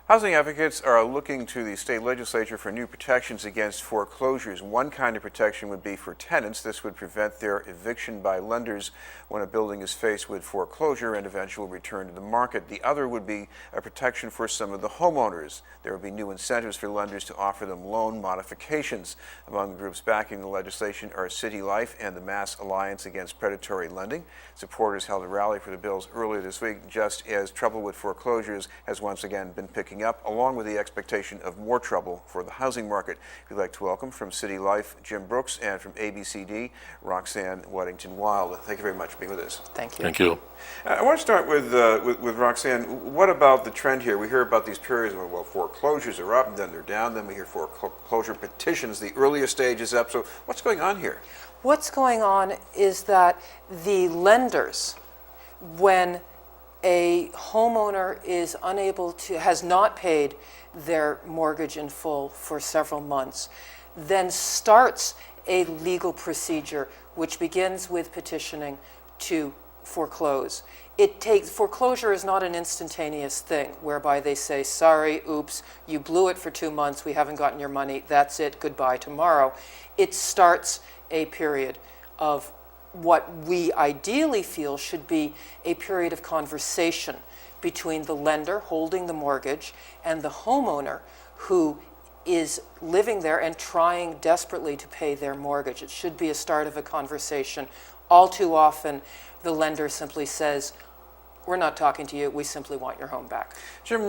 Housing advocates are looking to the state legislature for new protections against foreclosures. One kind of protection would be for tenants. This would prevent their eviction by lenders when a building is faced with foreclosure and eventual return to the market. The other would be a protection for some of the homeowners. There would be new incentives for lenders to offer them loan modifications. Among the groups backing the legislation are City Life and the Mass Alliance Against Predatory Lending. Supporters held a rally for the bills earlier this week, just as trouble with foreclosures has once again been picking up, along with the expectation of more trouble for the housing market. We'd like to welcome from City Life, Jim Brooks, and from ABCD, Roxanne Reddington-Wilde. Thank you very much for being with us. Thank you. Thank you. I want to start with Roxanne. What about the trend here? We hear about these periods where, well, foreclosures are up, and then they're down, then we hear foreclosure petitions. The earliest stage is up. So what's going on here? What's going on is that the lenders, when a homeowner is has not paid their mortgage in full for several months, then starts a legal procedure which begins with petitioning to foreclose. Foreclosure is not an instantaneous thing whereby they say, sorry, oops, you blew it for 2 months, we haven't gotten your money, that's it, goodbye tomorrow. It starts a period of what we ideally feel should be a period of conversation between the lender holding the mortgage and the homeowner who is living there and trying desperately to pay their mortgage. It should be a start of a conversation. All too often, the lender simply says, we're not talking to you, we simply want your home back. Jim,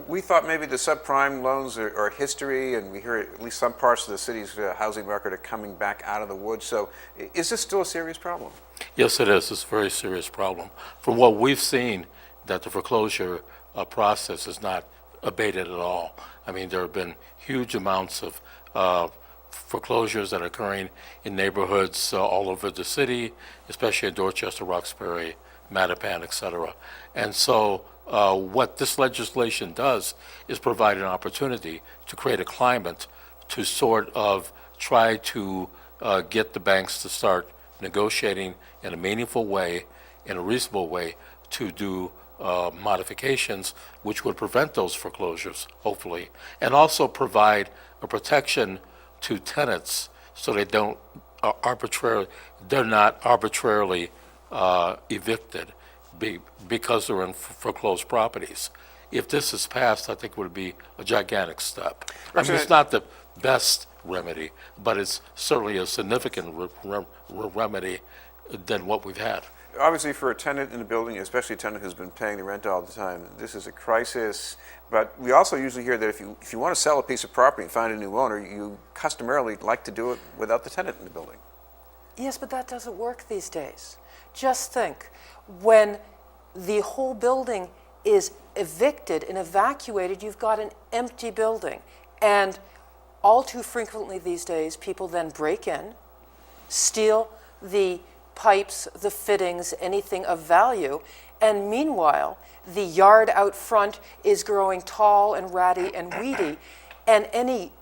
we thought maybe the subprime loans are history, and we hear at least some parts of the city's housing market are coming back out of the woods. So is this still a serious problem? Yes, it is. It's a very serious problem. From what we've seen, that the foreclosure process is not abated at all. I mean, there have been huge amounts of foreclosures that are occurring in neighborhoods all over the city, especially in Dorchester, Roxbury, Mattapan, etc. And so what this legislation does is provide an opportunity to create a climate to sort of try to get the banks to start negotiating in a meaningful way, in a reasonable way, to do modifications which would prevent those foreclosures, hopefully, and also provide a protection to tenants so they don't they're not arbitrarily evicted because they're in foreclosed properties. If this is passed, I think it would be a gigantic step. I mean, it's not the best remedy, but it's certainly a significant remedy than what we've had. Obviously, for a tenant in a building, especially a tenant who's been paying the rent all the time, this is a crisis. But we also usually hear that if you want to sell a piece of property and find a new owner, you customarily like to do it without the tenant in the building. Yes, but that doesn't work these days. Just think, when the whole building is evicted and evacuated, you've got an empty building. And all too frequently these days, people then break in, steal the pipes, the fittings, anything of value, and meanwhile, the yard out front is growing tall and ratty and weedy, and any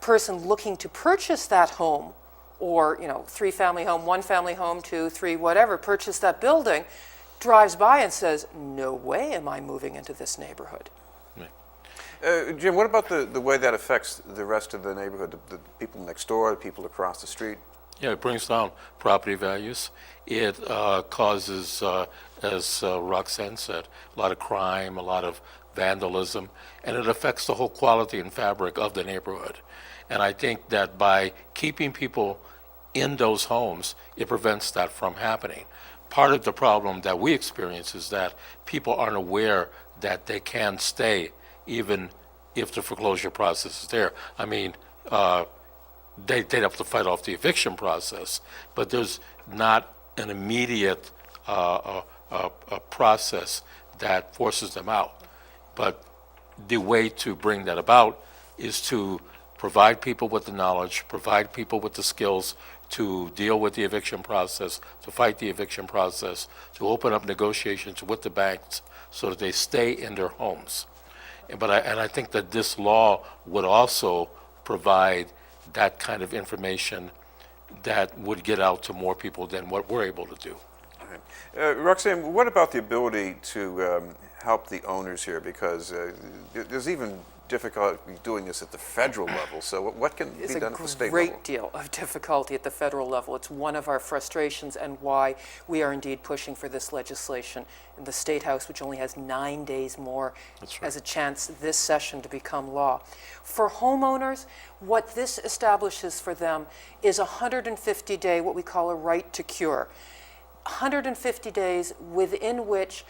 person looking to purchase that home, or 3-family home, 1-family home, 2, 3, whatever, purchase that building, drives by and says, no way am I moving into this neighborhood. Jim, what about the way that affects the rest of the neighborhood, the people next door, the people across the street? Yeah, it brings down property values. It causes, as Roxanne said, a lot of crime, a lot of vandalism, and it affects the whole quality and fabric of the neighborhood. And I think that by keeping people in those homes, it prevents that from happening. Part of the problem that we experience is that people aren't aware that they can stay even if the foreclosure process is there. I mean, they'd have to fight off the eviction process, but there's not an immediate process that forces them out. But the way to bring that about is to provide people with the knowledge, provide people with the skills to deal with the eviction process, to fight the eviction process, to open up negotiations with the banks so that they stay in their homes. But I think that this law would also provide that kind of information that would get out to more people than what we're able to do. Roxanne, what about the ability to help the owners here? Because there's even difficulty doing this at the federal level. So what can be done at the state level? It's a great deal of difficulty at the federal level. It's one of our frustrations and why we are indeed pushing for this legislation in the State House, which only has 9 days more as a chance this session to become law. For homeowners, what this establishes for them is a 150-day, what we call a right to cure. 150 days within which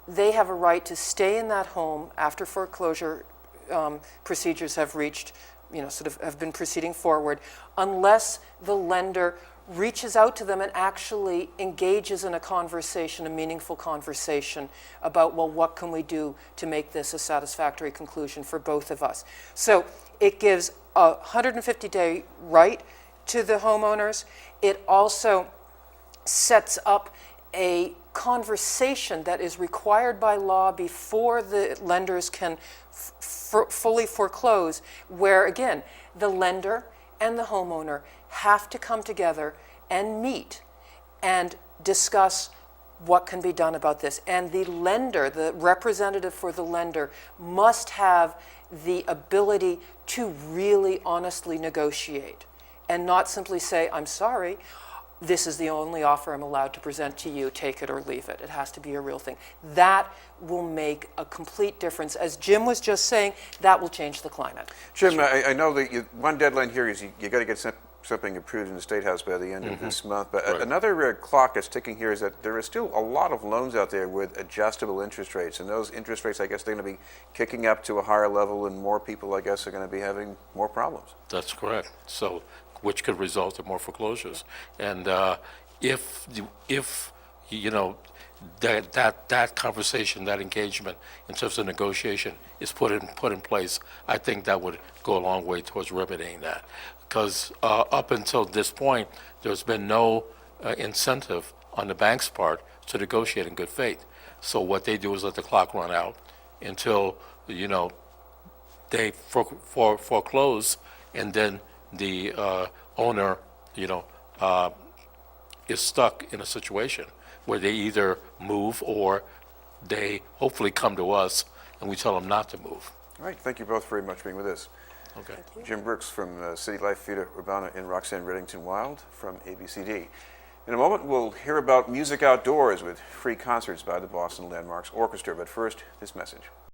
they have a right to stay in that home after foreclosure procedures have reached, sort of have been proceeding forward, unless the lender reaches out to them and actually engages in a conversation, a meaningful conversation about, well, what can we do to make this a satisfactory conclusion for both of us? So it gives a 150-day right to the homeowners. It also sets up a conversation that is required by law before the lenders can fully foreclose, where again, the lender and the homeowner have to come together and meet and discuss what can be done about this. And the lender, the representative for the lender, must have the ability to really honestly negotiate and not simply say, I'm sorry, this is the only offer I'm allowed to present to you, take it or leave it. It has to be a real thing. That will make a complete difference. As Jim was just saying, that will change the climate. Jim, I know that one deadline here is you got to get something approved in the State House by the end of this month, but another clock that's ticking here is that there is still a lot of loans out there with adjustable interest rates, and those interest rates, I guess, they're going to be kicking up to a higher level, and more people, I guess, are going to be having more problems. That's correct. So, which could result in more foreclosures. And if that conversation, that engagement in terms of negotiation is put in place, I think that would go a long way towards remedying that. Because up until this point, there's been no incentive on the bank's part to negotiate in good faith. So what they do is let the clock run out until they foreclose, and then the owner, is stuck in a situation where they either move or they hopefully come to us and we tell them not to move. All right, thank you both very much for being with us. Okay. Jim Brooks from City Life, Vida Urbana, and Roxanne Reddington-Wilde from ABCD. In a moment, we'll hear about music outdoors with free concerts by the Boston Landmarks Orchestra, but first, this message.